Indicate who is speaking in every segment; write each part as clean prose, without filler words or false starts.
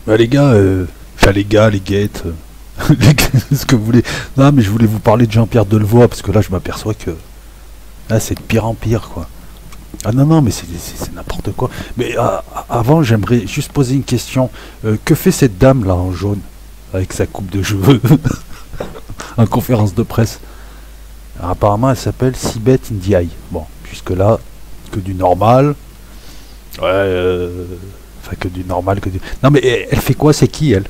Speaker 1: Bah les gars, enfin les gars, les guettes, ce que vous voulez. Non mais je voulais vous parler de Jean-Pierre Delevoye, parce que là je m'aperçois que là c'est de pire en pire quoi. Ah non non mais c'est n'importe quoi. Mais avant j'aimerais juste poser une question. Que fait cette dame là en jaune, avec sa coupe de cheveux en conférence de presse? Alors, apparemment elle s'appelle Sibeth Ndiaye. Bon, puisque là, que du normal. Ouais, enfin que du normal, que du... Non mais elle fait quoi? C'est qui elle?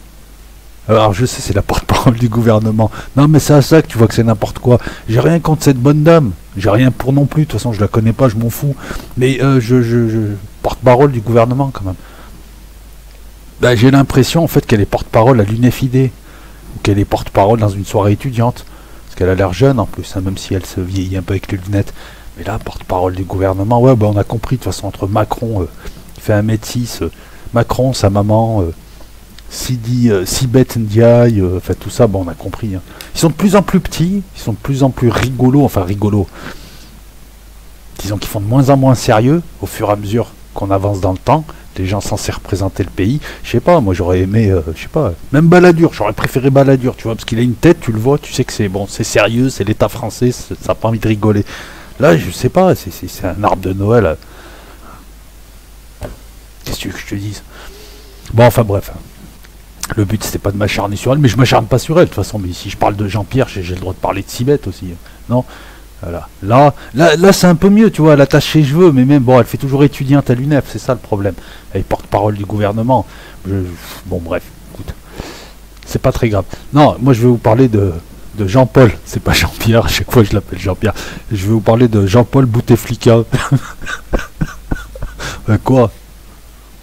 Speaker 1: Alors je sais, c'est la porte-parole du gouvernement. Non mais c'est à ça que tu vois que c'est n'importe quoi. J'ai rien contre cette bonne dame. J'ai rien pour non plus. De toute façon je la connais pas, je m'en fous. Mais porte-parole du gouvernement quand même. Bah, j'ai l'impression en fait qu'elle est porte-parole à l'UNEFID. Ou qu'elle est porte-parole dans une soirée étudiante. Parce qu'elle a l'air jeune en plus, hein, même si elle se vieillit un peu avec les lunettes. Mais là, porte-parole du gouvernement, ouais, bah on a compris de toute façon entre Macron, qui fait 1m6, Macron, sa maman, Sibeth Ndiaye, enfin tout ça, bon on a compris. Hein. Ils sont de plus en plus petits, ils sont de plus en plus rigolos, enfin rigolos. Disons qu'ils font de moins en moins sérieux au fur et à mesure qu'on avance dans le temps. Les gens censés représenter le pays. Je sais pas, moi j'aurais aimé, je sais pas, même Balladur, j'aurais préféré Balladur, tu vois, parce qu'il a une tête, tu le vois, tu sais que c'est bon, c'est sérieux, c'est l'État français, ça n'a pas envie de rigoler. Là, je sais pas, c'est un arbre de Noël. Qu'est-ce que tu veux que je te dise? Bon, enfin bref. Le but, c'était pas de m'acharner sur elle, mais je m'acharne pas sur elle, de toute façon. Mais si je parle de Jean-Pierre, j'ai le droit de parler de Sibeth aussi. Non? Voilà. Là c'est un peu mieux, tu vois, elle attache ses cheveux, mais même, bon, elle fait toujours étudiante à l'UNEF, c'est ça le problème. Elle est porte-parole du gouvernement. Bon, bref, écoute. C'est pas très grave. Non, moi, je vais vous parler de Jean-Paul, c'est pas Jean-Pierre, à chaque fois je l'appelle Jean-Pierre. Je vais vous parler de Jean-Paul Bouteflika. Quoi?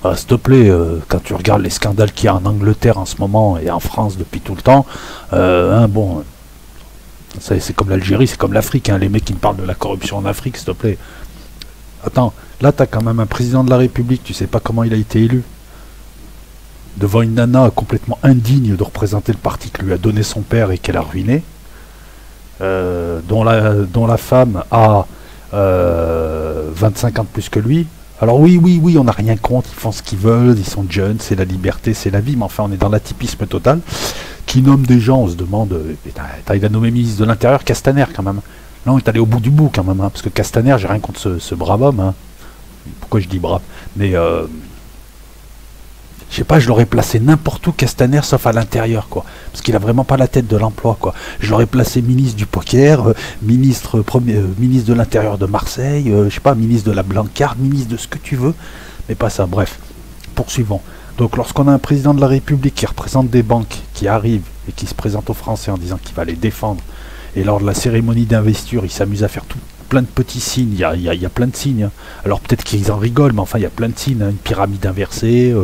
Speaker 1: Ah, s'il te plaît, quand tu regardes les scandales qu'il y a en Angleterre en ce moment et en France depuis tout le temps, bon, c'est comme l'Algérie, c'est comme l'Afrique, hein, les mecs qui me parlent de la corruption en Afrique, s'il te plaît. Attends, là t'as quand même un président de la République, tu sais pas comment il a été élu. Devant une nana complètement indigne de représenter le parti que lui a donné son père et qu'elle a ruiné, dont la femme a 25 ans de plus que lui. Alors oui, on n'a rien contre, ils font ce qu'ils veulent, ils sont jeunes, c'est la liberté, c'est la vie, mais enfin on est dans l'atypisme total, qui nomme des gens, on se demande, il a nommé ministre de l'Intérieur Castaner quand même. Là on est allé au bout du bout quand même, hein, parce que Castaner, j'ai rien contre ce brave homme, hein. Pourquoi je dis brave, mais je sais pas, je l'aurais placé n'importe où Castaner sauf à l'intérieur quoi, parce qu'il a vraiment pas la tête de l'emploi quoi. Je l'aurais placé ministre du poker, ministre de l'Intérieur de Marseille, je sais pas, ministre de la Blancarde, ministre de ce que tu veux, mais pas ça. Bref, poursuivons. Donc lorsqu'on a un président de la République qui représente des banques, qui arrive et qui se présente aux Français en disant qu'il va les défendre, et lors de la cérémonie d'investiture, il s'amuse à faire plein de petits signes, il y a plein de signes. Hein. Alors peut-être qu'ils en rigolent, mais enfin il y a plein de signes, hein. Une pyramide inversée,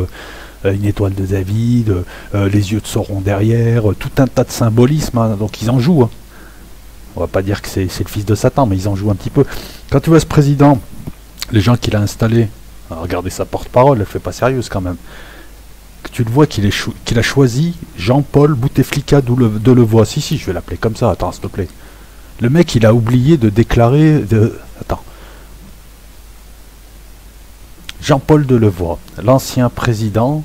Speaker 1: une étoile de David, les yeux de Sauron derrière, tout un tas de symbolismes, hein, donc ils en jouent. Hein. On va pas dire que c'est le fils de Satan, mais ils en jouent un petit peu. Quand tu vois ce président, les gens qu'il a installés, regardez sa porte-parole, elle fait pas sérieuse quand même. Que tu le vois qu'il a choisi Jean-Paul Bouteflika Delevoye. Si, je vais l'appeler comme ça, attends, s'il te plaît. Le mec, il a oublié de déclarer... Attends. Jean-Paul Delevoye, l'ancien président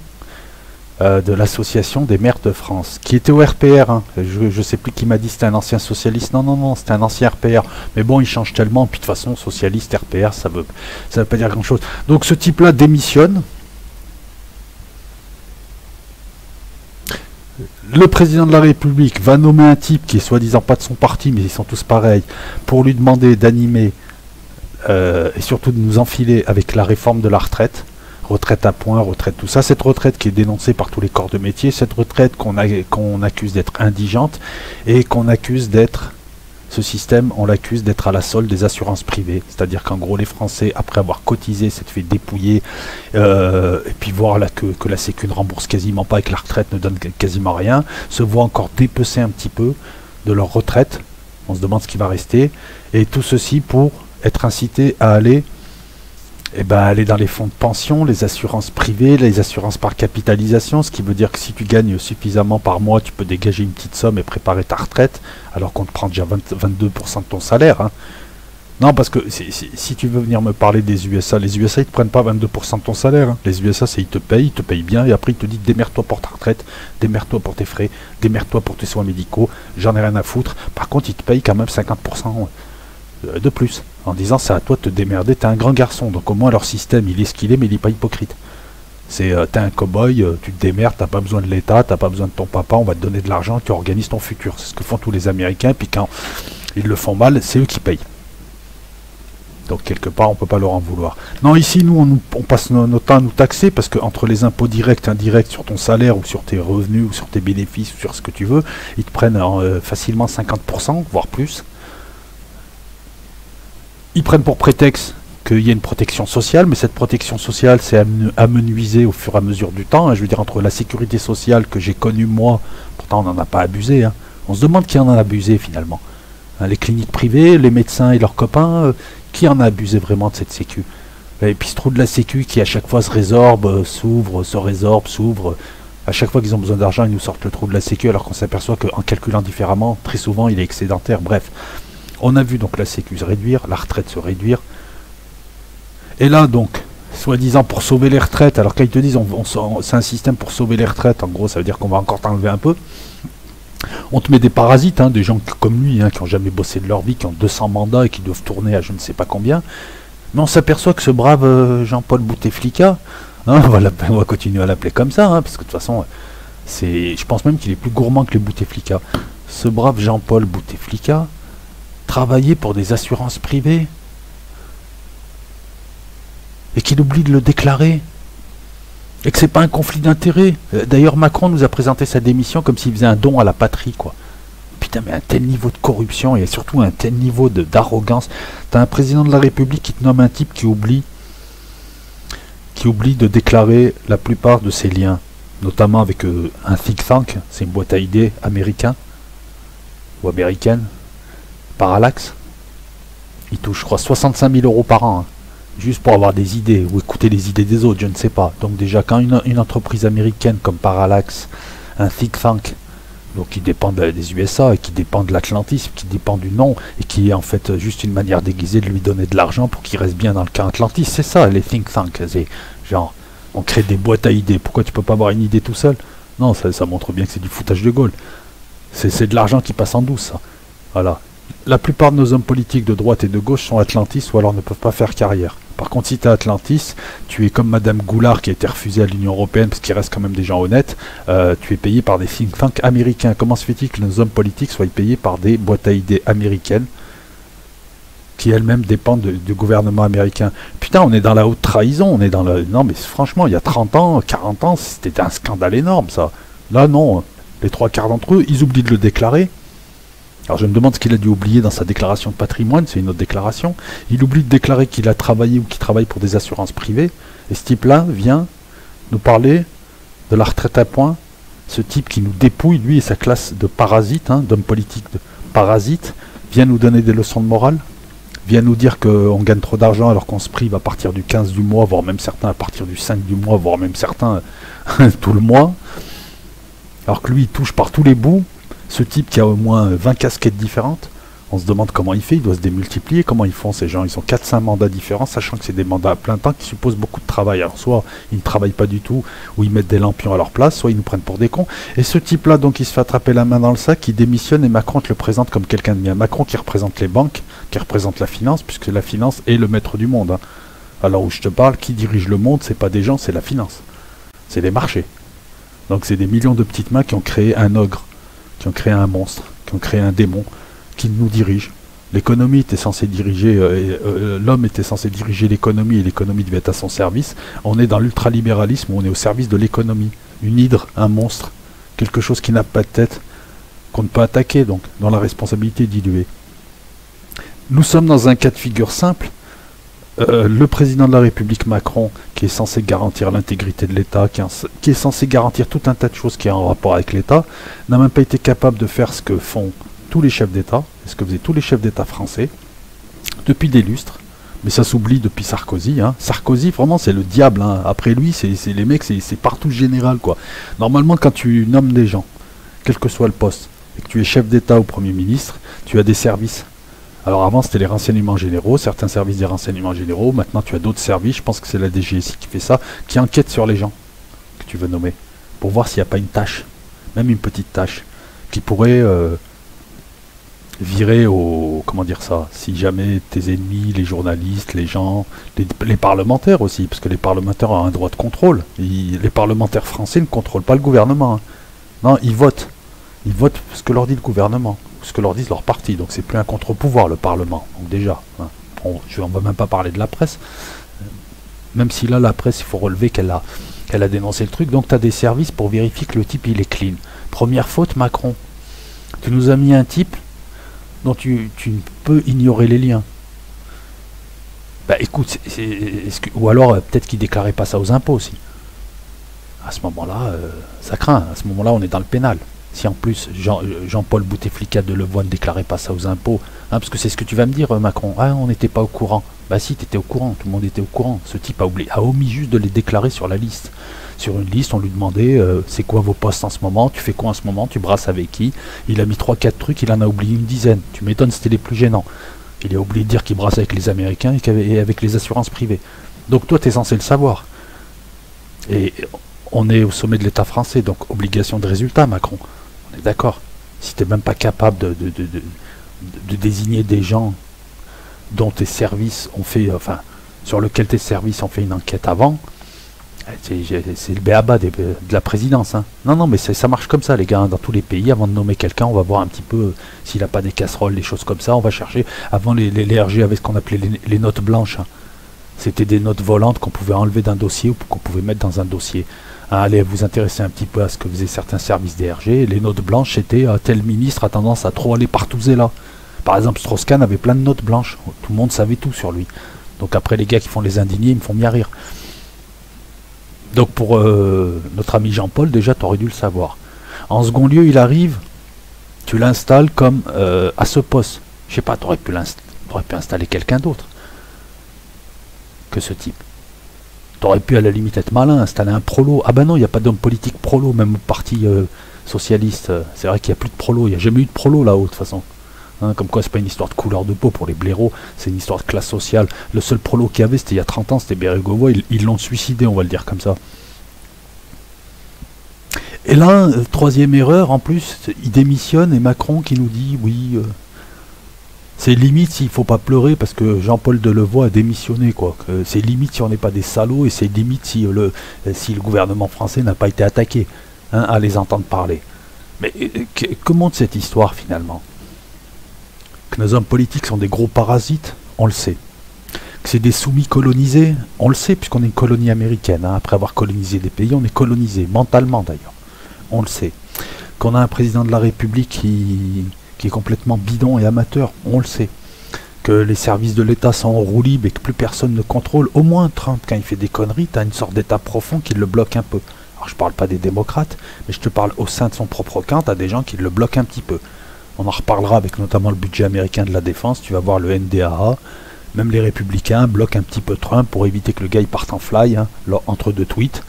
Speaker 1: de l'association des maires de France, qui était au RPR, hein. Je sais plus qui m'a dit c'était un ancien socialiste, non, c'était un ancien RPR, mais bon, il change tellement, puis de toute façon, socialiste, RPR, ça veut pas dire grand-chose. Donc ce type-là démissionne, le président de la République va nommer un type qui est soi-disant pas de son parti, mais ils sont tous pareils, pour lui demander d'animer, et surtout de nous enfiler avec la réforme de la retraite à point, retraite tout ça, cette retraite qui est dénoncée par tous les corps de métier, cette retraite qu'on accuse d'être indigente et qu'on accuse d'être, ce système, on l'accuse d'être à la solde des assurances privées, c'est-à-dire qu'en gros les Français, après avoir cotisé, s'être fait dépouiller, et puis voir là que la Sécu ne rembourse quasiment pas et que la retraite ne donne quasiment rien, se voient encore dépecer un petit peu de leur retraite, on se demande ce qui va rester, et tout ceci pour être incité à aller aller dans les fonds de pension, les assurances privées, les assurances par capitalisation, ce qui veut dire que si tu gagnes suffisamment par mois, tu peux dégager une petite somme et préparer ta retraite, alors qu'on te prend déjà 22% de ton salaire. Hein. Non, parce que si tu veux venir me parler des USA, les USA ils te prennent pas 22% de ton salaire. Hein. Les USA c'est ils te payent bien, et après ils te disent démerde-toi pour ta retraite, démerde-toi pour tes frais, démerde-toi pour tes soins médicaux, j'en ai rien à foutre. Par contre ils te payent quand même 50% de plus, en disant c'est à toi de te démerder, t'es un grand garçon, donc au moins leur système il est ce qu'il est, mais il est pas hypocrite. C'est t'es un cow-boy, tu te démerdes, t'as pas besoin de l'État, t'as pas besoin de ton papa, on va te donner de l'argent, tu organises ton futur. C'est ce que font tous les Américains, et puis quand ils le font mal, c'est eux qui payent. Donc quelque part, on peut pas leur en vouloir. Non, ici, nous, on passe notre temps à nous taxer, parce que entre les impôts directs et indirects sur ton salaire, ou sur tes revenus, ou sur tes bénéfices, ou sur ce que tu veux, ils te prennent facilement 50%, voire plus. Ils prennent pour prétexte qu'il y a une protection sociale, mais cette protection sociale, c'est amenuisé au fur et à mesure du temps. Hein. Je veux dire, entre la sécurité sociale que j'ai connue moi, pourtant on n'en a pas abusé, hein. On se demande qui en a abusé finalement. Hein, les cliniques privées, les médecins et leurs copains, qui en a abusé vraiment de cette sécu? Et puis ce trou de la sécu qui à chaque fois se résorbe, s'ouvre, se résorbe, s'ouvre. À chaque fois qu'ils ont besoin d'argent, ils nous sortent le trou de la sécu, alors qu'on s'aperçoit qu'en calculant différemment, très souvent il est excédentaire. Bref, on a vu donc la sécu se réduire, la retraite se réduire. Et là donc, soi-disant pour sauver les retraites, alors quand ils te disent c'est un système pour sauver les retraites, en gros ça veut dire qu'on va encore t'enlever un peu. On te met des parasites, hein, des gens comme lui, hein, qui n'ont jamais bossé de leur vie, qui ont 200 mandats et qui doivent tourner à je ne sais pas combien. Mais on s'aperçoit que ce brave Jean-Paul Bouteflika, hein, on va continuer à l'appeler comme ça, hein, parce que de toute façon, je pense même qu'il est plus gourmand que les Bouteflika. Ce brave Jean-Paul Bouteflika travaillait pour des assurances privées et qu'il oublie de le déclarer. Et que c'est pas un conflit d'intérêts. D'ailleurs, Macron nous a présenté sa démission comme s'il faisait un don à la patrie, quoi. Putain, mais un tel niveau de corruption et surtout un tel niveau d'arrogance. T'as un président de la République qui te nomme un type qui oublie de déclarer la plupart de ses liens, notamment avec un think tank, c'est une boîte à idées américain ou américaine, Parallax. Il touche, je crois, 65 000 € par an. Hein. Juste pour avoir des idées, ou écouter les idées des autres, je ne sais pas. Donc déjà, quand une entreprise américaine comme Parallax, un think tank, donc qui dépend des USA, et qui dépend de l'atlantisme, qui dépend du nom, et qui est en fait juste une manière déguisée de lui donner de l'argent pour qu'il reste bien dans le camp atlantiste, c'est ça, les think tanks. C'est genre, on crée des boîtes à idées. Pourquoi tu peux pas avoir une idée tout seul? Non, ça montre bien que c'est du foutage de gueule. C'est de l'argent qui passe en douce, ça. Voilà. La plupart de nos hommes politiques de droite et de gauche sont atlantistes ou alors ne peuvent pas faire carrière. Par contre, si tu es atlantiste, tu es comme Madame Goulard qui a été refusée à l'Union Européenne parce qu'il reste quand même des gens honnêtes, tu es payé par des think tanks américains. Comment se fait-il que nos hommes politiques soient payés par des boîtes à idées américaines qui elles-mêmes dépendent du gouvernement américain? Putain, on est dans la haute trahison, on est dans la... Non mais franchement, il y a 30 ans, 40 ans, c'était un scandale énorme ça. Là non, les trois quarts d'entre eux, ils oublient de le déclarer. Alors je me demande ce qu'il a dû oublier dans sa déclaration de patrimoine, c'est une autre déclaration. Il oublie de déclarer qu'il a travaillé ou qu'il travaille pour des assurances privées. Et ce type-là vient nous parler de la retraite à points. Ce type qui nous dépouille, lui et sa classe de parasites, hein, d'hommes politiques de parasites, vient nous donner des leçons de morale. Vient nous dire qu'on gagne trop d'argent alors qu'on se prive à partir du 15 du mois, voire même certains à partir du 5 du mois, voire même certains tout le mois. Alors que lui, il touche par tous les bouts. Ce type qui a au moins 20 casquettes différentes, on se demande comment il fait, il doit se démultiplier, comment ils font ces gens, ils ont 4-5 mandats différents, sachant que c'est des mandats à plein temps qui supposent beaucoup de travail. Alors soit ils ne travaillent pas du tout, ou ils mettent des lampions à leur place, soit ils nous prennent pour des cons. Et ce type-là, donc, il se fait attraper la main dans le sac, il démissionne et Macron te le présente comme quelqu'un de bien. Macron qui représente les banques, qui représente la finance, puisque la finance est le maître du monde. Hein. Alors où je te parle, qui dirige le monde, c'est pas des gens, c'est la finance. C'est les marchés. Donc c'est des millions de petites mains qui ont créé un ogre, qui ont créé un monstre, qui ont créé un démon, qui nous dirige. L'économie était censée diriger, l'homme était censé diriger l'économie et l'économie devait être à son service. On est dans l'ultralibéralisme où on est au service de l'économie. Une hydre, un monstre, quelque chose qui n'a pas de tête, qu'on ne peut attaquer, donc, dans la responsabilité diluée. Nous sommes dans un cas de figure simple. Le président de la République Macron, qui est censé garantir l'intégrité de l'État, qui est censé garantir tout un tas de choses qui ont en rapport avec l'État, n'a même pas été capable de faire ce que font tous les chefs d'État, et ce que faisaient tous les chefs d'État français, depuis des lustres, mais ça s'oublie depuis Sarkozy. Hein. Sarkozy, vraiment, c'est le diable. Hein. Après lui, c'est les mecs, c'est partout général, quoi. Normalement, quand tu nommes des gens, quel que soit le poste, et que tu es chef d'État ou Premier ministre, tu as des services Alors avant c'était les renseignements généraux, certains services des renseignements généraux, maintenant tu as d'autres services, je pense que c'est la DGSI qui fait ça, qui enquête sur les gens que tu veux nommer, pour voir s'il n'y a pas une tâche, même une petite tâche, qui pourrait virer au... comment dire ça, si jamais tes ennemis, les journalistes, les gens, les parlementaires aussi, parce que les parlementaires ont un droit de contrôle, les parlementaires français ne contrôlent pas le gouvernement, hein. Non, ils votent ce que leur dit le gouvernement, ce que leur disent leurs partis, donc c'est plus un contre-pouvoir le Parlement, donc déjà, hein. On va même pas parler de la presse, même si là la presse il faut relever qu'elle a dénoncé le truc, donc tu as des services pour vérifier que le type il est clean. Première faute, Macron, tu nous as mis un type dont tu peux ignorer les liens. Bah écoute, ou alors peut-être qu'il déclarait pas ça aux impôts aussi. À ce moment-là, ça craint, à ce moment-là on est dans le pénal. Si en plus Jean-Paul Bouteflika de Levoix ne déclarait pas ça aux impôts, hein, parce que c'est ce que tu vas me dire Macron, ah on n'était pas au courant. Bah si, t'étais au courant, tout le monde était au courant. Ce type a omis juste de les déclarer sur la liste. Sur une liste, on lui demandait c'est quoi vos postes en ce moment, tu fais quoi en ce moment, tu brasses avec qui. Il a mis 3-4 trucs, il en a oublié une dizaine. Tu m'étonnes, c'était les plus gênants. Il a oublié de dire qu'il brasse avec les Américains et avec les assurances privées. Donc toi, tu es censé le savoir. Et on est au sommet de l'État français, donc obligation de résultat, Macron. On est d'accord. Si tu n'es même pas capable de désigner des gens dont tes services ont fait, enfin, sur lequel tes services ont fait une enquête avant, c'est le béaba de la présidence. Hein. Non, mais ça marche comme ça, les gars. Hein. Dans tous les pays, avant de nommer quelqu'un, on va voir un petit peu s'il n'a pas des casseroles, des choses comme ça. On va chercher. Avant, les RG avaient ce qu'on appelait les notes blanches. Hein. C'était des notes volantes qu'on pouvait enlever d'un dossier ou qu'on pouvait mettre dans un dossier. Hein, allez vous intéresser un petit peu à ce que faisaient certains services des RG. Les notes blanches, c'était tel ministre a tendance à trop aller partouzer là. Par exemple, Strauss-Kahn avait plein de notes blanches. Tout le monde savait tout sur lui. Donc après, les gars qui font les indignés, ils me font bien rire. Donc pour notre ami Jean-Paul, déjà, tu aurais dû le savoir. En second lieu, il arrive, tu l'installes comme à ce poste. Je sais pas, tu aurais pu installer quelqu'un d'autre que ce type. Tu aurais pu à la limite être malin, installer un prolo. Ah ben non, il n'y a pas d'homme politique prolo, même au parti socialiste. C'est vrai qu'il n'y a plus de prolo, il n'y a jamais eu de prolo là-haut de toute façon. Hein, comme quoi c'est pas une histoire de couleur de peau pour les blaireaux, c'est une histoire de classe sociale. Le seul prolo qu'il y avait c'était il y a 30 ans, c'était Bérégovoy, ils l'ont suicidé, on va le dire comme ça. Et là, troisième erreur, en plus, il démissionne et Macron qui nous dit oui, c'est limite s'il faut pas pleurer parce que Jean-Paul Delevoye a démissionné, quoi. C'est limite si on n'est pas des salauds et c'est limite si le gouvernement français n'a pas été attaqué, hein, à les entendre parler. Mais comment de cette histoire finalement? Que nos hommes politiques sont des gros parasites, on le sait. Que c'est des soumis colonisés, on le sait, puisqu'on est une colonie américaine. Hein. Après avoir colonisé des pays, on est colonisé, mentalement d'ailleurs. On le sait. Qu'on a un président de la République qui est complètement bidon et amateur, on le sait. Que les services de l'État sont en roue libre et que plus personne ne contrôle. Au moins Trump, quand il fait des conneries, tu as une sorte d'État profond qui le bloque un peu. Alors je parle pas des démocrates, mais je te parle au sein de son propre camp, tu as des gens qui le bloquent un petit peu. On en reparlera avec notamment le budget américain de la défense. Tu vas voir le NDAA. Même les républicains bloquent un petit peu Trump pour éviter que le gars il parte en fly, hein, entre deux tweets.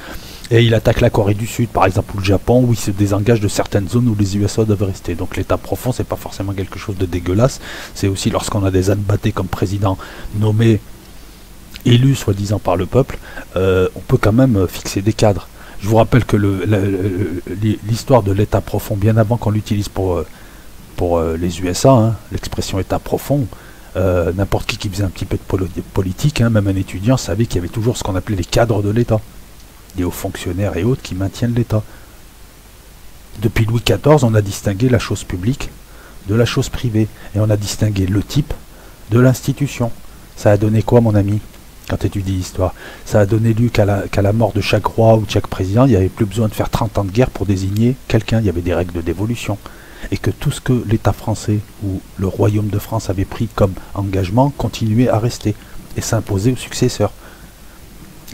Speaker 1: Et il attaque la Corée du Sud, par exemple, ou le Japon, où il se désengage de certaines zones où les USA doivent rester. Donc l'état profond, c'est pas forcément quelque chose de dégueulasse. C'est aussi lorsqu'on a des Anbaté comme président nommé, élu soi-disant par le peuple, on peut quand même fixer des cadres. Je vous rappelle que l'histoire de l'état profond, bien avant qu'on l'utilise pour les USA, hein, l'expression état profond, n'importe qui faisait un petit peu de politique, hein, même un étudiant savait qu'il y avait toujours ce qu'on appelait les cadres de l'État, les hauts fonctionnaires et autres qui maintiennent l'État. Depuis Louis XIV, on a distingué la chose publique de la chose privée, et on a distingué le type de l'institution. Ça a donné quoi, mon ami, quand tu étudies l'histoire? Ça a donné lieu qu'à la mort de chaque roi ou de chaque président, il n'y avait plus besoin de faire 30 ans de guerre pour désigner quelqu'un, il y avait des règles de dévolution. Et que tout ce que l'État français ou le Royaume de France avait pris comme engagement continuait à rester et s'imposer aux successeurs.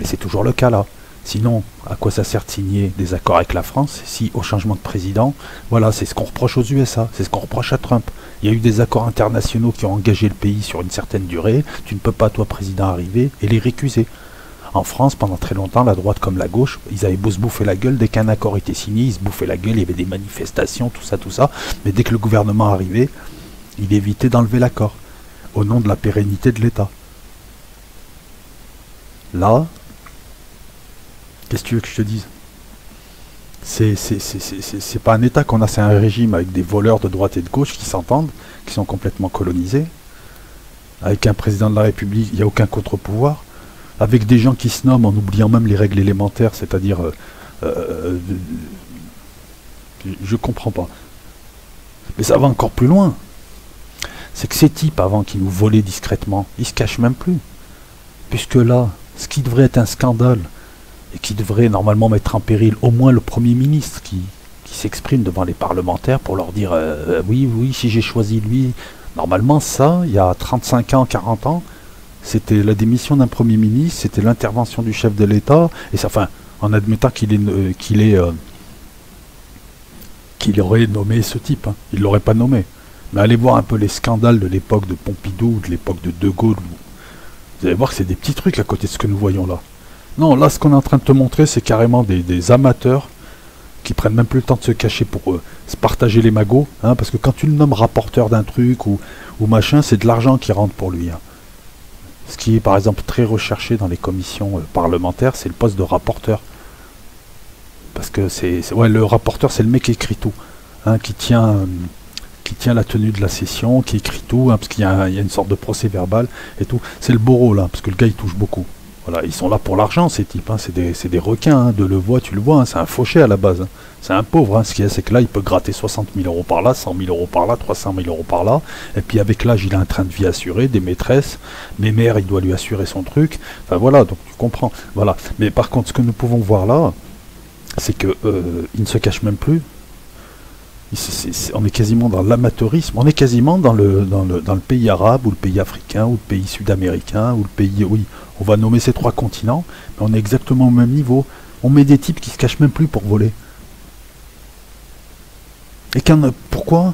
Speaker 1: Et c'est toujours le cas là. Sinon, à quoi ça sert de signer des accords avec la France si au changement de président, voilà, c'est ce qu'on reproche aux USA, c'est ce qu'on reproche à Trump. Il y a eu des accords internationaux qui ont engagé le pays sur une certaine durée, tu ne peux pas, toi, président, arriver et les récuser. En France, pendant très longtemps, la droite comme la gauche, ils avaient beau se bouffer la gueule, dès qu'un accord était signé, ils se bouffaient la gueule, il y avait des manifestations, tout ça, mais dès que le gouvernement arrivait, il évitait d'enlever l'accord. au nom de la pérennité de l'État. Là, qu'est-ce que tu veux que je te dise? C'est pas un État qu'on a, c'est un régime avec des voleurs de droite et de gauche qui s'entendent, qui sont complètement colonisés, avec un président de la République, il n'y a aucun contre-pouvoir, avec des gens qui se nomment en oubliant même les règles élémentaires, c'est-à-dire... je comprends pas. Mais ça va encore plus loin. C'est que ces types, avant qu'ils nous volaient discrètement, ils se cachent même plus. Puisque là, ce qui devrait être un scandale, et qui devrait normalement mettre en péril au moins le Premier ministre qui s'exprime devant les parlementaires pour leur dire oui, si j'ai choisi lui. Normalement, ça, il y a 35 ans, 40 ans, c'était la démission d'un Premier ministre, c'était l'intervention du chef de l'État, et ça, enfin, en admettant qu'il aurait nommé ce type. Hein. Il ne l'aurait pas nommé. Mais allez voir un peu les scandales de l'époque de Pompidou, de l'époque de De Gaulle. Vous allez voir que c'est des petits trucs à côté de ce que nous voyons là. Non, là, ce qu'on est en train de te montrer, c'est carrément des amateurs qui prennent même plus le temps de se cacher pour se partager les magots. Hein, parce que quand tu le nommes rapporteur d'un truc ou machin, c'est de l'argent qui rentre pour lui. Hein. Ce qui est, par exemple, très recherché dans les commissions parlementaires, c'est le poste de rapporteur. Parce que ouais, le rapporteur, c'est le mec qui écrit tout. Hein, qui tient la tenue de la session, qui écrit tout, hein, parce qu'il y a une sorte de procès verbal et tout. C'est le bourreau, là, parce que le gars, il touche beaucoup. Voilà, ils sont là pour l'argent, ces types. Hein, c'est des requins, hein, de le voir, tu le vois, hein, c'est un fauché à la base. Hein. C'est un pauvre. Hein, ce qu'il y a, c'est que là, il peut gratter 60 000 euros par là, 100 000 euros par là, 300 000 euros par là. Et puis avec l'âge, il a un train de vie assuré, des maîtresses, mes mères, il doit lui assurer son truc. Enfin voilà, donc tu comprends. Voilà. Mais par contre, ce que nous pouvons voir là, c'est que il ne se cache même plus. On est quasiment dans l'amateurisme, on est quasiment dans le pays arabe, ou le pays africain, ou le pays sud-américain, ou le pays... Oui, on va nommer ces trois continents, mais on est exactement au même niveau. On met des types qui se cachent même plus pour voler. Et pourquoi?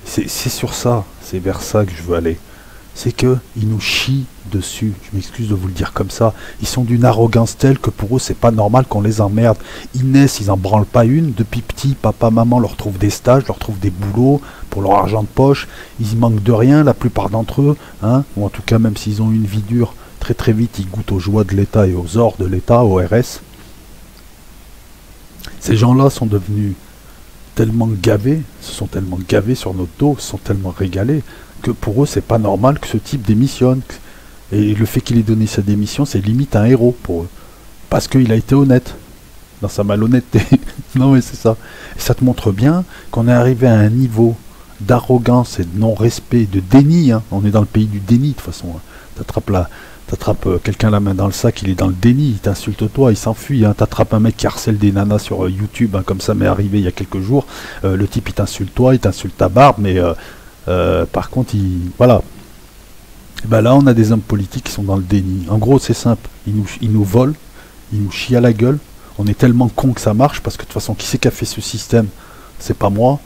Speaker 1: C'est sur ça, c'est vers ça que je veux aller. C'est que ils nous chient dessus, je m'excuse de vous le dire comme ça, ils sont d'une arrogance telle que pour eux c'est pas normal qu'on les emmerde. Ils naissent, ils en branlent pas une, depuis petit, papa, maman leur trouve des stages, leur trouve des boulots pour leur argent de poche, ils manquent de rien, la plupart d'entre eux, hein, ou en tout cas même s'ils ont une vie dure, très très vite ils goûtent aux joies de l'État et aux ors de l'État, au RS. Ces gens-là sont devenus tellement gavés, se sont tellement gavés sur notre dos, se sont tellement régalés, que pour eux c'est pas normal que ce type démissionne. Et le fait qu'il ait donné sa démission, c'est limite un héros pour eux. Parce qu'il a été honnête, dans sa malhonnêteté. Non mais c'est ça. Et ça te montre bien qu'on est arrivé à un niveau d'arrogance et de non-respect, de déni. Hein. On est dans le pays du déni de toute façon. Hein. T'attrapes quelqu'un la main dans le sac, il est dans le déni, il t'insulte toi, il s'enfuit. Hein. T'attrapes un mec qui harcèle des nanas sur YouTube, hein, comme ça m'est arrivé il y a quelques jours. Le type il t'insulte toi, il t'insulte ta barbe, mais... par contre, voilà. Et ben là, on a des hommes politiques qui sont dans le déni. En gros, c'est simple. Ils nous volent, ils nous chient à la gueule. On est tellement cons que ça marche, parce que de toute façon, qui c'est qui a fait ce système? C'est pas moi.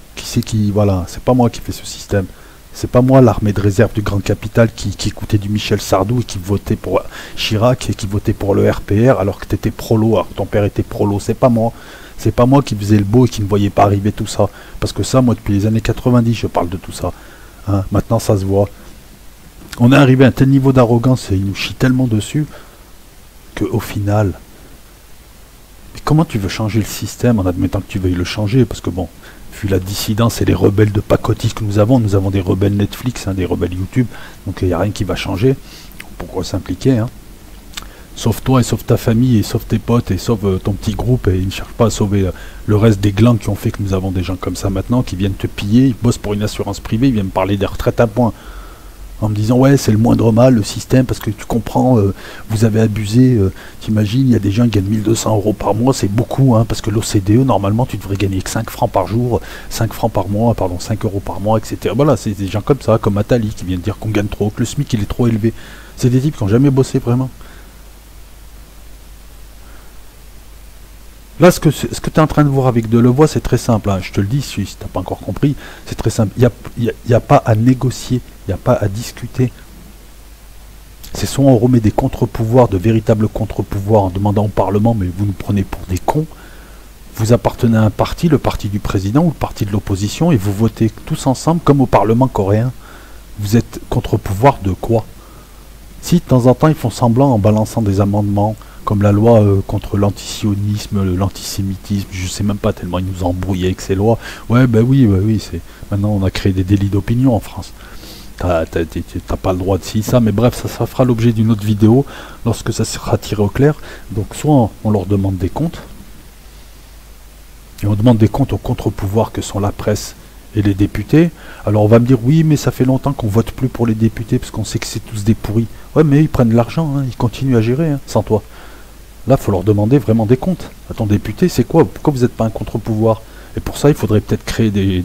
Speaker 1: Voilà, c'est pas moi qui fais ce système. C'est pas moi, l'armée de réserve du Grand Capital, qui écoutait du Michel Sardou et qui votait pour Chirac et qui votait pour le RPR alors que t'étais prolo, alors que ton père était prolo. C'est pas moi. C'est pas moi qui faisais le beau et qui ne voyais pas arriver tout ça. Parce que ça, moi, depuis les années 90, je parle de tout ça. Hein, maintenant, ça se voit. On est arrivé à un tel niveau d'arrogance et ils nous chient tellement dessus qu'au final... Mais comment tu veux changer le système en admettant que tu veuilles le changer? Parce que bon, vu la dissidence et les rebelles de pacotille que nous avons des rebelles Netflix, hein, des rebelles YouTube, donc il n'y a rien qui va changer. Pourquoi s'impliquer, hein? Sauf toi et sauf ta famille et sauf tes potes et sauf ton petit groupe, et ils ne cherchent pas à sauver le reste des glands qui ont fait que nous avons des gens comme ça maintenant qui viennent te piller, ils bossent pour une assurance privée, ils viennent me parler des retraites à points en me disant ouais c'est le moindre mal le système parce que tu comprends, vous avez abusé, t'imagines, il y a des gens qui gagnent 1200 € par mois, c'est beaucoup, hein, parce que l'OCDE normalement tu devrais gagner que 5 francs par jour, 5 francs par mois, pardon, 5 € par mois, etc. Voilà, c'est des gens comme ça, comme Attali qui viennent dire qu'on gagne trop, que le SMIC il est trop élevé. C'est des types qui n'ont jamais bossé vraiment. Là, ce que tu es en train de voir avec Delevoye, c'est très simple. Hein. Je te le dis, si tu n'as pas encore compris, c'est très simple. Il n'y a pas à négocier, il n'y a pas à discuter. C'est soit on remet des contre-pouvoirs, de véritables contre-pouvoirs, en demandant au Parlement, mais vous nous prenez pour des cons. Vous appartenez à un parti, le parti du président ou le parti de l'opposition, et vous votez tous ensemble comme au Parlement coréen. Vous êtes contre-pouvoir de quoi? Si de temps en temps ils font semblant en balançant des amendements, comme la loi contre l'antisionisme, l'antisémitisme, je sais même pas tellement ils nous ont embrouillés avec ces lois. Ouais, bah oui, c'est maintenant on a créé des délits d'opinion en France. T'as pas le droit de ci, ça, mais bref, ça fera l'objet d'une autre vidéo lorsque ça sera tiré au clair. Donc soit on leur demande des comptes, et on demande des comptes aux contre-pouvoirs que sont la presse et les députés. Alors on va me dire, oui, mais ça fait longtemps qu'on vote plus pour les députés, parce qu'on sait que c'est tous des pourris. Ouais, mais ils prennent de l'argent, hein, ils continuent à gérer, hein, sans toi. Là, il faut leur demander vraiment des comptes. À ton député, c'est quoi? Pourquoi vous n'êtes pas un contre-pouvoir? Et pour ça, il faudrait peut-être créer des...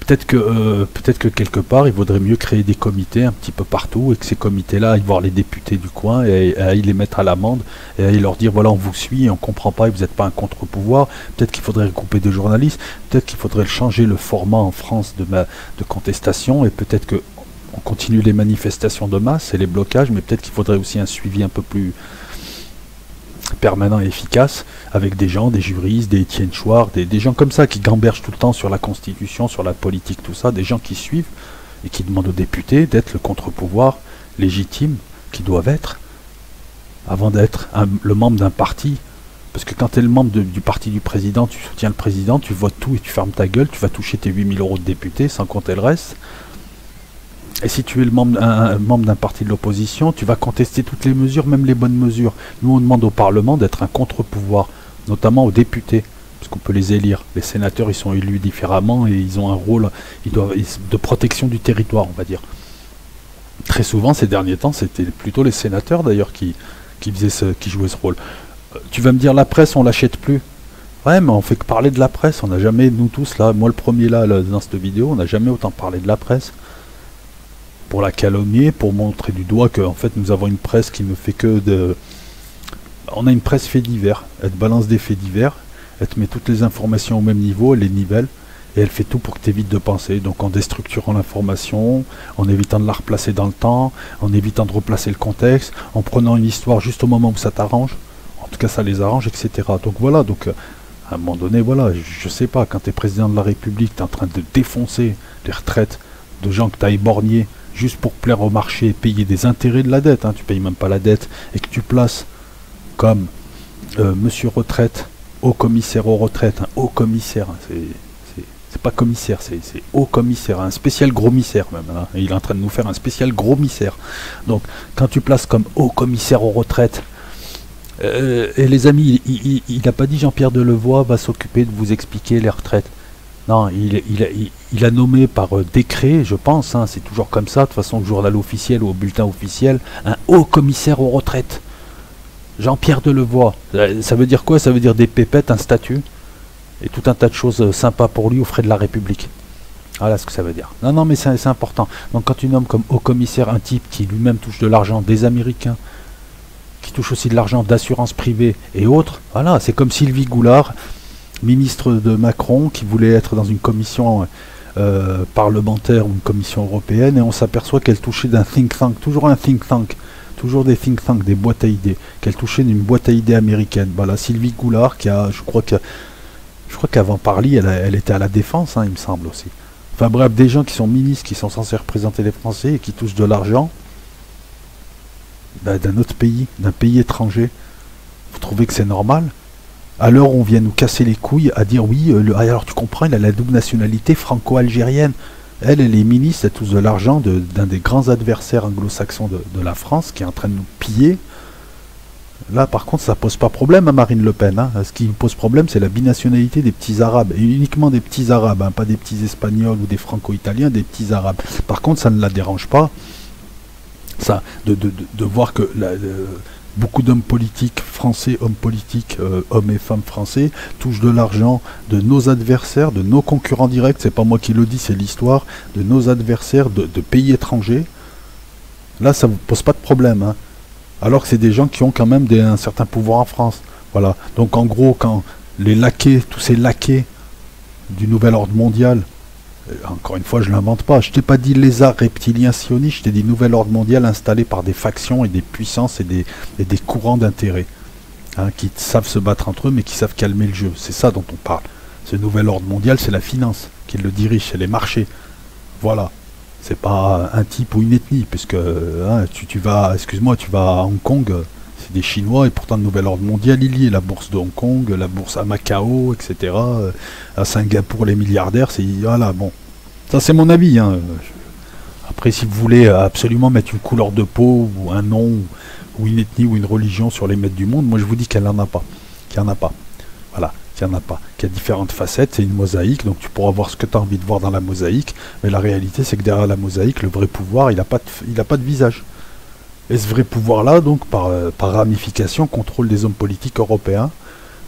Speaker 1: Peut-être que quelque part, il vaudrait mieux créer des comités un petit peu partout, et que ces comités-là aillent voir les députés du coin, et aillent les mettre à l'amende, et aillent leur dire, voilà, on vous suit, et on ne comprend pas, et vous n'êtes pas un contre-pouvoir. Peut-être qu'il faudrait regrouper des journalistes, peut-être qu'il faudrait changer le format en France de contestation, et peut-être que on continue les manifestations de masse et les blocages, mais peut-être qu'il faudrait aussi un suivi un peu plus permanent et efficace, avec des gens, des juristes, des Étienne Chouard, des gens comme ça qui gambergent tout le temps sur la Constitution, sur la politique, tout ça, des gens qui suivent et qui demandent aux députés d'être le contre-pouvoir légitime qu'ils doivent être avant d'être le membre d'un parti. Parce que quand tu es le membre du parti du président, tu soutiens le président, tu votes tout et tu fermes ta gueule, tu vas toucher tes 8000 € de députés sans compter le reste. Et si tu es un membre d'un parti de l'opposition, tu vas contester toutes les mesures, même les bonnes mesures. Nous, on demande au Parlement d'être un contre-pouvoir, notamment aux députés, parce qu'on peut les élire. Les sénateurs, ils sont élus différemment et ils ont un rôle de protection du territoire, on va dire. Très souvent, ces derniers temps, c'était plutôt les sénateurs, d'ailleurs, qui jouaient ce rôle. Tu vas me dire, la presse, on l'achète plus. Ouais, mais on fait que parler de la presse. On n'a jamais, nous tous, là, moi le premier là dans cette vidéo, on n'a jamais autant parlé de la presse. Pour la calomnier, pour montrer du doigt que en fait nous avons une presse qui ne fait que de... On a une presse faits divers, elle te balance des faits divers, elle te met toutes les informations au même niveau, elle les nivelle, et elle fait tout pour que tu évites de penser, donc en déstructurant l'information, en évitant de la replacer dans le temps, en évitant de replacer le contexte, en prenant une histoire juste au moment où ça t'arrange, en tout cas ça les arrange, etc. Donc voilà, donc à un moment donné, voilà, je sais pas, quand tu es président de la République, tu es en train de défoncer les retraites de gens que tu as éborgnés, juste pour plaire au marché et payer des intérêts de la dette, hein, tu payes même pas la dette, et que tu places comme monsieur retraite, haut commissaire aux retraites, un haut commissaire, hein, c'est pas commissaire, c'est haut commissaire, un spécial gros missaire même, hein, et il est en train de nous faire un spécial gros missaire. Donc quand tu places comme haut commissaire aux retraites, et les amis, il n'a pas dit Jean-Pierre Delevoye va s'occuper de vous expliquer les retraites. Non, il a nommé par décret, je pense, hein, c'est toujours comme ça, de toute façon, au journal officiel ou au bulletin officiel, un haut commissaire aux retraites. Jean-Pierre Delevoye. Ça veut dire quoi? Ça veut dire des pépettes, un statut, et tout un tas de choses sympas pour lui aux frais de la République. Voilà ce que ça veut dire. Non, non, mais c'est important. Donc quand tu nommes comme haut commissaire un type qui lui-même touche de l'argent des Américains, qui touche aussi de l'argent d'assurance privée et autres, voilà, c'est comme Sylvie Goulard, ministre de Macron, qui voulait être dans une commission parlementaire ou une commission européenne, et on s'aperçoit qu'elle touchait d'un think tank, toujours un think tank, toujours des think tanks, des boîtes à idées, qu'elle touchait d'une boîte à idées américaine. Voilà, Sylvie Goulard, qui a, je crois qu'avant Parly, elle était à la Défense, hein, il me semble aussi. Enfin bref, des gens qui sont ministres, qui sont censés représenter les Français et qui touchent de l'argent d'un autre pays, d'un pays étranger. Vous trouvez que c'est normal? À l'heure où on vient nous casser les couilles à dire oui, alors tu comprends, elle a la double nationalité franco-algérienne. Elle est ministre, elle touche de l'argent d'un des grands adversaires anglo-saxons de la France qui est en train de nous piller. Là, par contre, ça pose pas problème à Marine Le Pen. Hein. Ce qui pose problème, c'est la binationalité des petits Arabes. Et uniquement des petits Arabes, hein, pas des petits Espagnols ou des Franco-Italiens, des petits Arabes. Par contre, ça ne la dérange pas, ça, de voir que beaucoup d'hommes politiques français, hommes et femmes français, touchent de l'argent de nos adversaires, de nos concurrents directs, c'est pas moi qui le dis, c'est l'histoire, de nos adversaires de pays étrangers. Là, ça ne vous pose pas de problème, hein. Alors que c'est des gens qui ont quand même un certain pouvoir en France. Voilà. Donc en gros, quand les laquais, tous ces laquais du nouvel ordre mondial, encore une fois, je ne l'invente pas, je t'ai pas dit lézard reptilien sioniste, je t'ai dit nouvel ordre mondial installé par des factions et des puissances et des courants d'intérêt, hein, qui savent se battre entre eux mais qui savent calmer le jeu. C'est ça dont on parle. Ce nouvel ordre mondial, c'est la finance qui le dirige, c'est les marchés. Voilà. C'est pas un type ou une ethnie, puisque hein, tu vas, excuse-moi, tu vas à Hong Kong, c'est des Chinois, et pourtant le nouvel ordre mondial il y est, la bourse de Hong Kong, la bourse à Macao, etc. À Singapour, les milliardaires, c'est voilà, bon. Ça c'est mon avis. Hein. Après, si vous voulez absolument mettre une couleur de peau ou un nom ou une ethnie ou une religion sur les maîtres du monde, moi je vous dis qu'elle n'en a pas, qu'il n'y en a pas. Voilà. Qu'il n'y en a pas, qu'il y a différentes facettes, c'est une mosaïque, donc tu pourras voir ce que tu as envie de voir dans la mosaïque, mais la réalité c'est que derrière la mosaïque, le vrai pouvoir, il n'a pas, pas de visage. Et ce vrai pouvoir-là, donc par ramification, contrôle des hommes politiques européens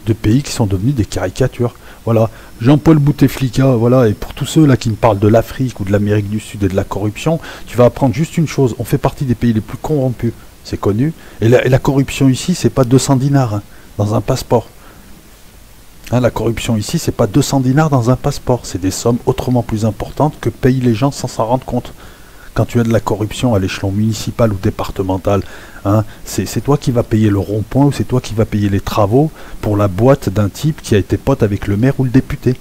Speaker 1: de pays qui sont devenus des caricatures. Voilà, Jean-Paul Bouteflika, voilà, et pour tous ceux là qui me parlent de l'Afrique ou de l'Amérique du Sud et de la corruption, tu vas apprendre juste une chose, on fait partie des pays les plus corrompus, c'est connu, et la corruption ici, c'est pas 200 dinars hein, dans un passeport. Hein, la corruption ici, c'est pas 200 dinars dans un passeport, c'est des sommes autrement plus importantes que payent les gens sans s'en rendre compte. Quand tu as de la corruption à l'échelon municipal ou départemental, hein, c'est toi qui vas payer le rond-point ou c'est toi qui vas payer les travaux pour la boîte d'un type qui a été pote avec le maire ou le député.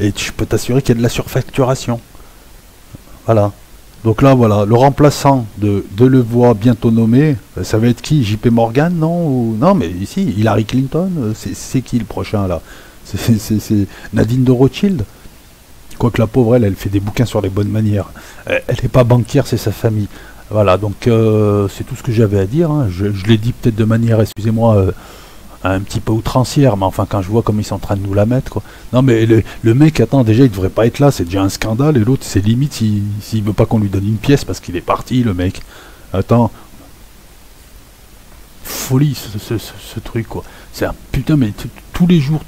Speaker 1: Et je peux t'assurer qu'il y a de la surfacturation. Voilà. Donc là, voilà, le remplaçant de Delevoye bientôt nommé, ça va être qui? JP Morgan, non ou... Non, mais ici, Hillary Clinton, c'est qui le prochain, là? C'est Nadine de Rothschild. Quoique la pauvre, elle fait des bouquins sur les bonnes manières. Elle n'est pas banquière, c'est sa famille. Voilà, donc c'est tout ce que j'avais à dire. Hein. Je l'ai dit peut-être de manière, excusez-moi, un petit peu outrancière, mais enfin quand je vois comme ils sont en train de nous la mettre, quoi. Non mais le mec, attends, déjà il devrait pas être là, c'est déjà un scandale, et l'autre c'est limite s'il veut pas qu'on lui donne une pièce parce qu'il est parti, le mec. Attends. Folie ce truc, quoi. C'est un putain, mais tous les jours,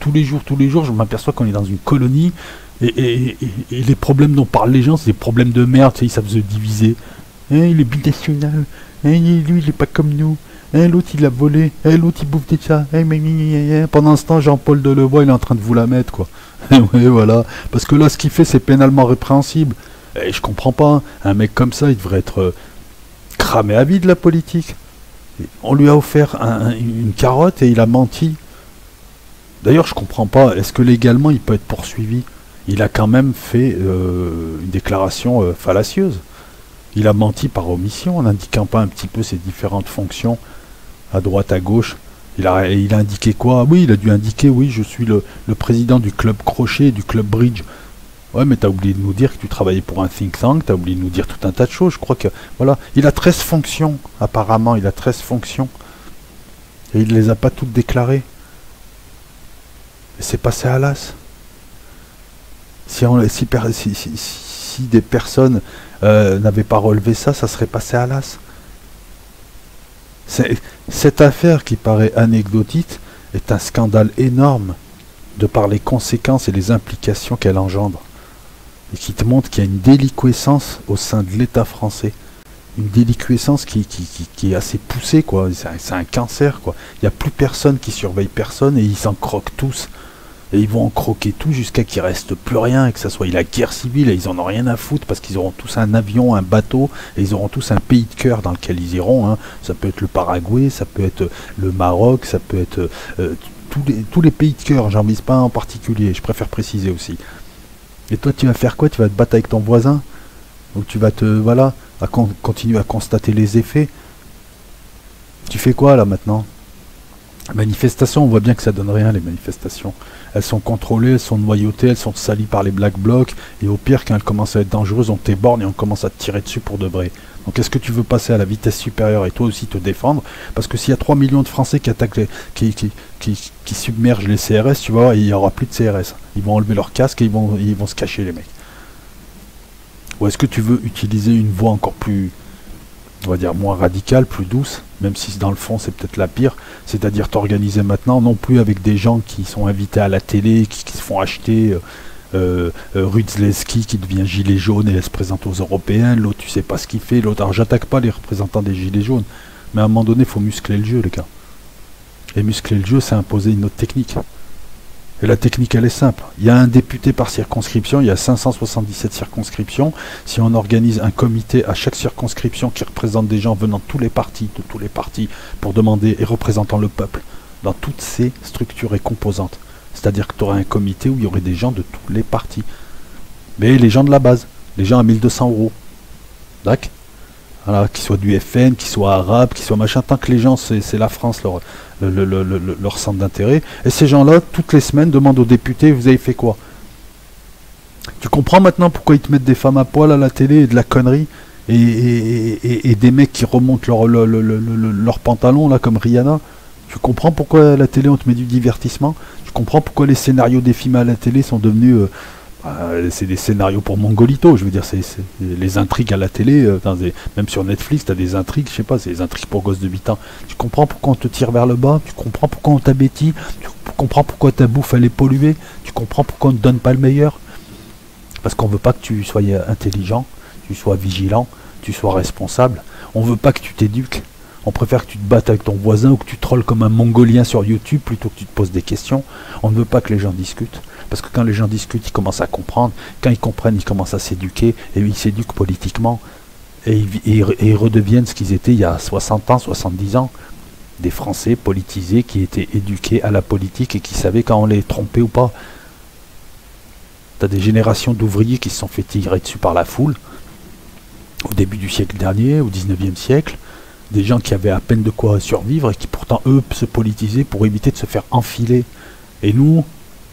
Speaker 1: je m'aperçois qu'on est dans une colonie, et les problèmes dont parlent les gens, c'est des problèmes de merde, tu sais, ils savent se diviser. Hein, il est binational, hein, lui il est pas comme nous. L'autre il a volé, l'autre il bouffe des chats, pendant ce temps Jean-Paul Delevoye il est en train de vous la mettre quoi. Ouais voilà, parce que là ce qu'il fait c'est pénalement répréhensible. Et je comprends pas, un mec comme ça il devrait être cramé à vie de la politique. Et on lui a offert une carotte et il a menti. D'ailleurs je comprends pas, est-ce que légalement il peut être poursuivi? Il a quand même fait une déclaration fallacieuse. Il a menti par omission en n'indiquant pas un petit peu ses différentes fonctions à droite, à gauche. Il a indiqué quoi? Oui, il a dû indiquer, oui, je suis le président du club crochet, du club bridge. Ouais, mais t'as oublié de nous dire que tu travaillais pour un think tank, t'as oublié de nous dire tout un tas de choses. Je crois que, voilà, il a 13 fonctions, apparemment, il a 13 fonctions. Et il ne les a pas toutes déclarées. Et c'est passé à l'as. Si des personnes n'avaient pas relevé ça, ça serait passé à l'as. Cette affaire qui paraît anecdotique est un scandale énorme de par les conséquences et les implications qu'elle engendre. Et qui te montre qu'il y a une déliquescence au sein de l'État français. Une déliquescence qui est assez poussée, quoi. C'est un cancer, quoi. Il n'y a plus personne qui surveille personne et ils s'en croquent tous. Et ils vont en croquer tout jusqu'à qu'il reste plus rien et que ça soit la guerre civile et ils en ont rien à foutre parce qu'ils auront tous un avion, un bateau et ils auront tous un pays de cœur dans lequel ils iront. Hein. Ça peut être le Paraguay, ça peut être le Maroc, ça peut être tous les pays de cœur, j'en vise pas un en particulier, je préfère préciser aussi. Et toi tu vas faire quoi? Tu vas te battre avec ton voisin? Ou tu vas continuer à constater les effets? Tu fais quoi là maintenant? Manifestations, on voit bien que ça donne rien les manifestations. Elles sont contrôlées, elles sont noyautées, elles sont salies par les Black Blocs, et au pire, quand elles commencent à être dangereuses, on t'éborne et on commence à te tirer dessus pour de vrai. Donc est-ce que tu veux passer à la vitesse supérieure et toi aussi te défendre? Parce que s'il y a 3 millions de Français qui attaquent qui submergent les CRS, tu vois, il n'y aura plus de CRS. Ils vont enlever leur casque et ils vont se cacher les mecs. Ou est-ce que tu veux utiliser une voie encore plus, on va dire, moins radicale, plus douce, même si dans le fond c'est peut-être la pire, c'est-à-dire t'organiser maintenant, non plus avec des gens qui sont invités à la télé, qui se font acheter, Rudzleski qui devient gilet jaune et elle se présente aux Européens, l'autre tu sais pas ce qu'il fait, l'autre, alors j'attaque pas les représentants des gilets jaunes, mais à un moment donné il faut muscler le jeu les gars. Et muscler le jeu c'est imposer une autre technique. Et la technique elle est simple, il y a un député par circonscription, il y a 577 circonscriptions, si on organise un comité à chaque circonscription qui représente des gens venant de tous les partis, pour demander et représentant le peuple, dans toutes ces structures et composantes. C'est-à-dire que tu aurais un comité où il y aurait des gens de tous les partis, mais les gens de la base, Les gens à 1200 €. D'accord. Voilà, qu'ils soient du FN, qu'ils soient arabes, qu'ils soient machin, tant que les gens, c'est la France leur centre d'intérêt. Et ces gens-là, toutes les semaines, demandent aux députés, vous avez fait quoi? Tu comprends maintenant pourquoi ils te mettent des femmes à poil à la télé et de la connerie et des mecs qui remontent leur pantalon là comme Rihanna. Tu comprends pourquoi à la télé on te met du divertissement. Tu comprends pourquoi les scénarios des films à la télé sont devenus c'est des scénarios pour Mongolito. Je veux dire, c'est les intrigues à la télé, même sur Netflix t'as des intrigues, je sais pas, c'est des intrigues pour gosses de 8 ans. Tu comprends pourquoi on te tire vers le bas. Tu comprends pourquoi on t'abétit. Tu comprends pourquoi ta bouffe elle est polluée. Tu comprends pourquoi on ne te donne pas le meilleur. Parce qu'on veut pas que tu sois intelligent, tu sois vigilant, tu sois responsable. On veut pas que tu t'éduques. On préfère que tu te battes avec ton voisin ou que tu trolles comme un mongolien sur YouTube plutôt que tu te poses des questions. On ne veut pas que les gens discutent. Parce que quand les gens discutent, ils commencent à comprendre. Quand ils comprennent, ils commencent à s'éduquer. Et ils s'éduquent politiquement. Et ils redeviennent ce qu'ils étaient il y a 60 ans, 70 ans. Des Français politisés qui étaient éduqués à la politique et qui savaient quand on les trompait ou pas. T'as des générations d'ouvriers qui se sont fait tirer dessus par la foule au début du siècle dernier, au 19e siècle. Des gens qui avaient à peine de quoi survivre et qui pourtant eux se politisaient pour éviter de se faire enfiler. Et nous,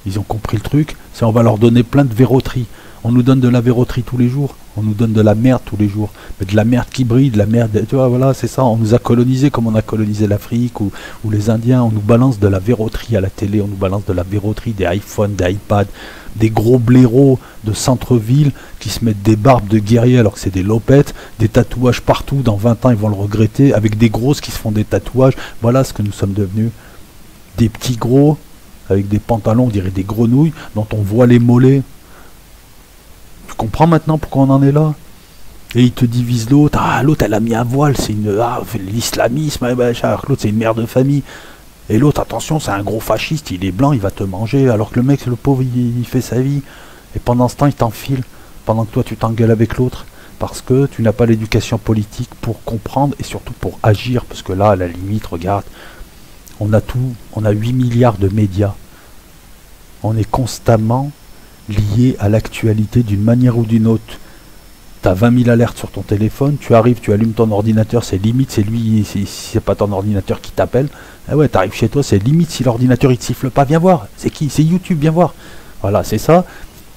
Speaker 1: ils ont compris le truc, c'est on va leur donner plein de verroteries. On nous donne de la verroterie tous les jours, on nous donne de la merde tous les jours, mais de la merde qui brille, de la merde, tu vois, voilà, c'est ça, on nous a colonisés comme on a colonisé l'Afrique ou les Indiens, on nous balance de la verroterie à la télé, on nous balance de la verroterie, des iPhones, des iPads, des gros blaireaux de centre-ville qui se mettent des barbes de guerriers alors que c'est des lopettes, des tatouages partout, dans 20 ans ils vont le regretter, avec des grosses qui se font des tatouages, voilà ce que nous sommes devenus, des petits gros, avec des pantalons, on dirait des grenouilles, dont on voit les mollets. Tu comprends maintenant pourquoi on en est là? Et ils te divisent l'autre. Ah, l'autre elle a mis un voile, c'est une l'islamisme, l'autre c'est une mère de famille. Et l'autre, attention, c'est un gros fasciste, il est blanc, il va te manger, alors que le mec, le pauvre, il fait sa vie. Et pendant ce temps, il t'enfile, pendant que toi tu t'engueules avec l'autre, parce que tu n'as pas l'éducation politique pour comprendre et surtout pour agir. Parce que là, à la limite, regarde, on a tout, on a 8 milliards de médias. On est constamment lié à l'actualité d'une manière ou d'une autre. Tu as 20 000 alertes sur ton téléphone, tu arrives, tu allumes ton ordinateur, c'est limite, c'est lui, si c'est pas ton ordinateur qui t'appelle. Ah ouais, tu arrives chez toi, c'est limite si l'ordinateur il te siffle pas, viens voir. C'est qui? C'est YouTube, viens voir. Voilà, c'est ça.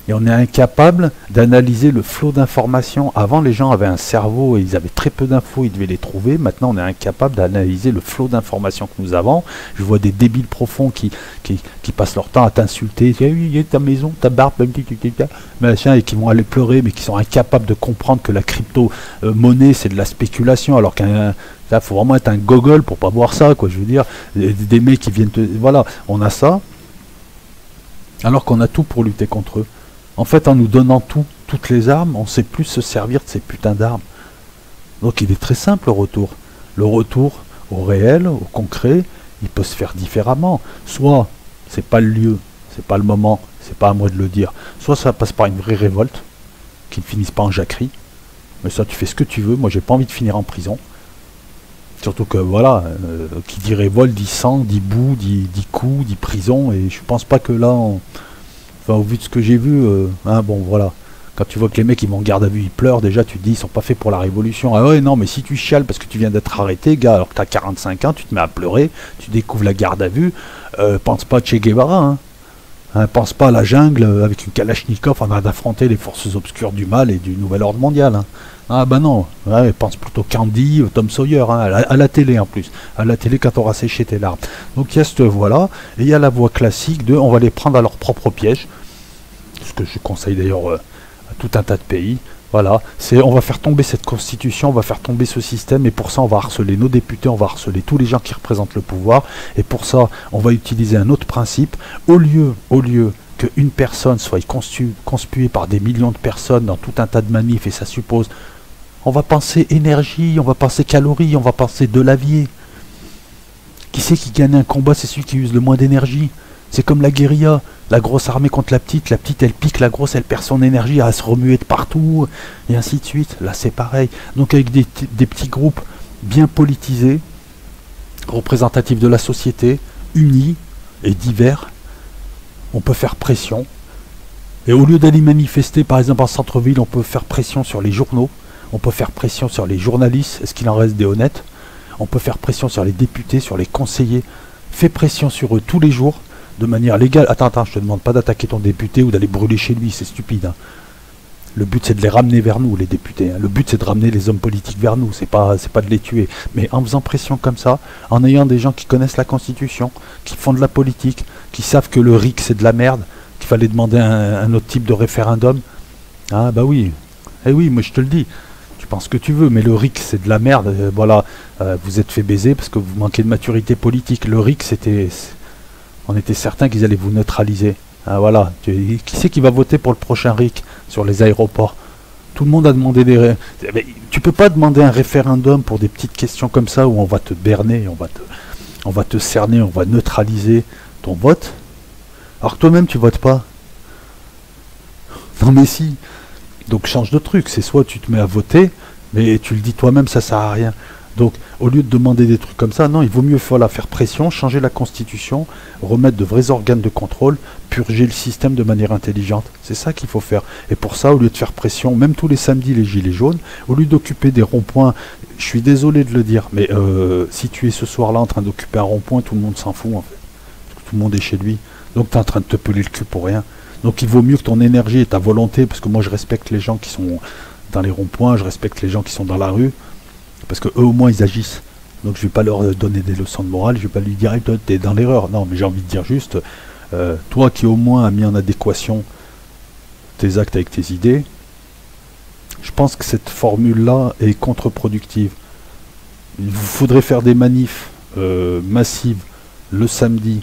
Speaker 1: Et on est incapable d'analyser le flot d'informations. Avant, les gens avaient un cerveau et ils avaient très peu d'infos, ils devaient les trouver. Maintenant, on est incapable d'analyser le flot d'informations que nous avons. Je vois des débiles profonds qui passent leur temps à t'insulter. Oui, ta maison, ta barbe, machin, et qui vont aller pleurer, mais qui sont incapables de comprendre que la crypto-monnaie, c'est de la spéculation, alors qu'un... Là, faut vraiment être un gogol pour pas voir ça, quoi. Je veux dire, des mecs qui viennent te... Voilà, on a ça, alors qu'on a tout pour lutter contre eux. En fait, en nous donnant toutes les armes, on sait plus se servir de ces putains d'armes. Donc il est très simple le retour. Le retour au réel, au concret, il peut se faire différemment. Soit c'est pas le lieu, c'est pas le moment, c'est pas à moi de le dire. Soit ça passe par une vraie révolte, qui ne finisse pas en jacquerie. Mais ça, tu fais ce que tu veux. Moi, j'ai pas envie de finir en prison. Surtout que voilà, qui dit révolte, dit sang, dit boue, dit coup, dit prison. Et je pense pas que là, enfin, au vu de ce que j'ai vu, bon voilà. Quand tu vois que les mecs ils vont en garde à vue, ils pleurent, déjà tu te dis ils sont pas faits pour la révolution. Ah ouais non mais si tu chiales parce que tu viens d'être arrêté, gars, alors que tu as 45 ans, tu te mets à pleurer, tu découvres la garde à vue, pense pas à Che Guevara, pense pas à la jungle avec une Kalachnikov en train d'affronter les forces obscures du mal et du nouvel ordre mondial. Ah bah non, ouais, pense plutôt Candy, Tom Sawyer, à la télé en plus, à la télé quand on aura séché tes larmes. Donc il y a cette voie là, et il y a la voie classique de on va les prendre à leur propre piège, ce que je conseille d'ailleurs à tout un tas de pays. Voilà, c'est on va faire tomber cette constitution, on va faire tomber ce système, et pour ça on va harceler nos députés, on va harceler tous les gens qui représentent le pouvoir, et pour ça on va utiliser un autre principe, au lieu qu'une personne soit conspuée par des millions de personnes dans tout un tas de manifs, et ça suppose, on va penser énergie, on va penser calories, on va penser de l'avier. Qui c'est qui gagne un combat? C'est celui qui use le moins d'énergie. C'est comme la guérilla, la grosse armée contre la petite elle pique, la grosse elle perd son énergie à se remuer de partout, et ainsi de suite. Là c'est pareil. Donc avec des petits groupes bien politisés, représentatifs de la société, unis et divers, on peut faire pression. Et au lieu d'aller manifester, par exemple en centre-ville, on peut faire pression sur les journaux, on peut faire pression sur les journalistes, est-ce qu'il en reste des honnêtes? On peut faire pression sur les députés, sur les conseillers. Fais pression sur eux tous les jours, de manière légale. Attends, je te demande pas d'attaquer ton député ou d'aller brûler chez lui, c'est stupide. Hein. Le but c'est de les ramener vers nous, les députés. Hein. Le but c'est de ramener les hommes politiques vers nous, c'est pas de les tuer. Mais en faisant pression comme ça, en ayant des gens qui connaissent la Constitution, qui font de la politique, qui savent que le RIC c'est de la merde, qu'il fallait demander un autre type de référendum. Ah bah oui, eh oui, moi je te le dis. Tu penses ce que tu veux, mais le RIC c'est de la merde. Voilà, vous êtes fait baiser parce que vous manquez de maturité politique. Le RIC on était certain qu'ils allaient vous neutraliser. Ah, voilà, qui c'est qui va voter pour le prochain RIC sur les aéroports? Tout le monde a demandé des... Mais tu peux pas demander un référendum pour des petites questions comme ça où on va te berner, on va te cerner, on va neutraliser ton vote. Alors que toi-même tu votes pas. Non mais si. Donc change de truc, c'est soit tu te mets à voter, mais tu le dis toi-même, ça sert à rien. Donc au lieu de demander des trucs comme ça, non, il vaut mieux voilà, faire pression, changer la constitution, remettre de vrais organes de contrôle, purger le système de manière intelligente. C'est ça qu'il faut faire. Et pour ça, au lieu de faire pression, même tous les samedis les gilets jaunes, au lieu d'occuper des ronds-points, je suis désolé de le dire, mais si tu es ce soir-là en train d'occuper un rond-point, tout le monde s'en fout en fait. Parce que tout le monde est chez lui. Donc tu es en train de te peler le cul pour rien. Donc il vaut mieux que ton énergie et ta volonté, parce que moi je respecte les gens qui sont dans les ronds-points, je respecte les gens qui sont dans la rue, parce que eux au moins ils agissent. Donc je vais pas leur donner des leçons de morale, je vais pas lui dire toi t'es dans l'erreur. Non, mais j'ai envie de dire juste, toi qui au moins as mis en adéquation tes actes avec tes idées, je pense que cette formule-là est contre-productive. Il vous faudrait faire des manifs massives le samedi,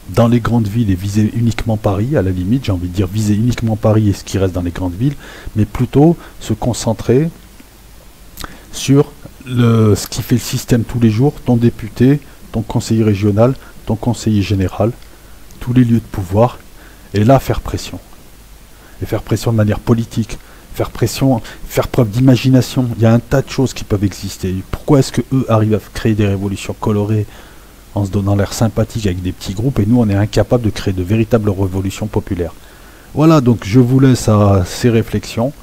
Speaker 1: dans les grandes villes et viser uniquement Paris, à la limite, j'ai envie de dire viser uniquement Paris et ce qui reste dans les grandes villes, mais plutôt se concentrer sur ce qui fait le système tous les jours, ton député, ton conseiller régional, ton conseiller général, tous les lieux de pouvoir, et là faire pression. Et faire pression de manière politique, faire pression, faire preuve d'imagination. Il y a un tas de choses qui peuvent exister. Pourquoi est-ce que eux arrivent à créer des révolutions colorées en se donnant l'air sympathique avec des petits groupes, et nous on est incapable de créer de véritables révolutions populaires. Voilà, donc je vous laisse à ces réflexions.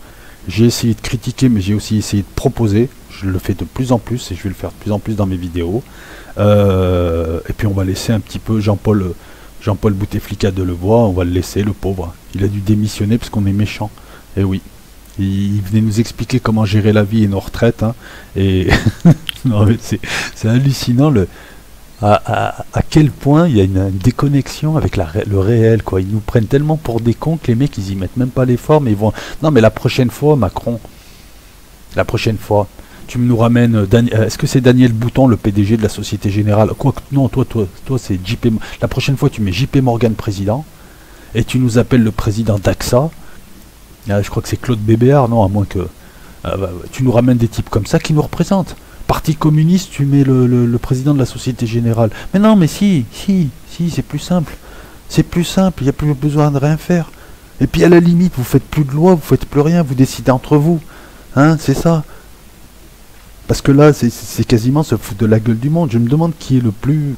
Speaker 1: J'ai essayé de critiquer, mais j'ai aussi essayé de proposer. Je le fais de plus en plus, et je vais le faire de plus en plus dans mes vidéos. Et puis on va laisser un petit peu Jean-Paul Bouteflika de Levoix, on va le laisser, le pauvre. Il a dû démissionner parce qu'on est méchant. Et oui. Il venait nous expliquer comment gérer la vie et nos retraites. Hein, et non, mais c'est hallucinant à quel point il y a une déconnexion avec le réel, quoi. Ils nous prennent tellement pour des cons que les mecs ils y mettent même pas l'effort, mais ils vont. Non mais la prochaine fois, Macron, la prochaine fois, tu nous ramènes est-ce que c'est Daniel Bouton, le PDG de la Société Générale? Quoi que non, toi c'est JP. La prochaine fois tu mets JP Morgan président, et tu nous appelles le président d'AXA. Je crois que c'est Claude Bébéard, non, à moins que tu nous ramènes des types comme ça qui nous représentent. Parti communiste, tu mets le président de la Société Générale. Mais non, mais si, c'est plus simple. C'est plus simple, il n'y a plus besoin de rien faire. Et puis à la limite, vous faites plus de loi, vous faites plus rien, vous décidez entre vous. Hein, c'est ça. Parce que là, c'est quasiment se foutre de la gueule du monde. Je me demande qui est le plus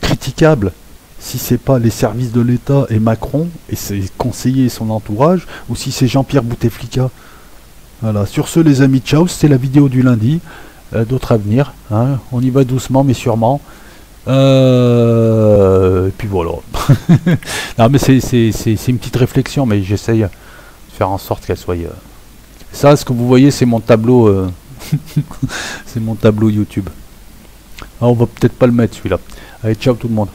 Speaker 1: critiquable. Si c'est pas les services de l'État et Macron, et ses conseillers et son entourage, ou si c'est Jean-Pierre Bouteflika. Voilà, sur ce les amis, ciao, c'était la vidéo du lundi, d'autres à venir, hein. On y va doucement mais sûrement, et puis voilà. Non mais c'est une petite réflexion, mais j'essaye de faire en sorte qu'elle soit... Ça, ce que vous voyez, c'est mon tableau, c'est mon tableau YouTube. Ah, on va peut-être pas le mettre celui-là. Allez, ciao tout le monde.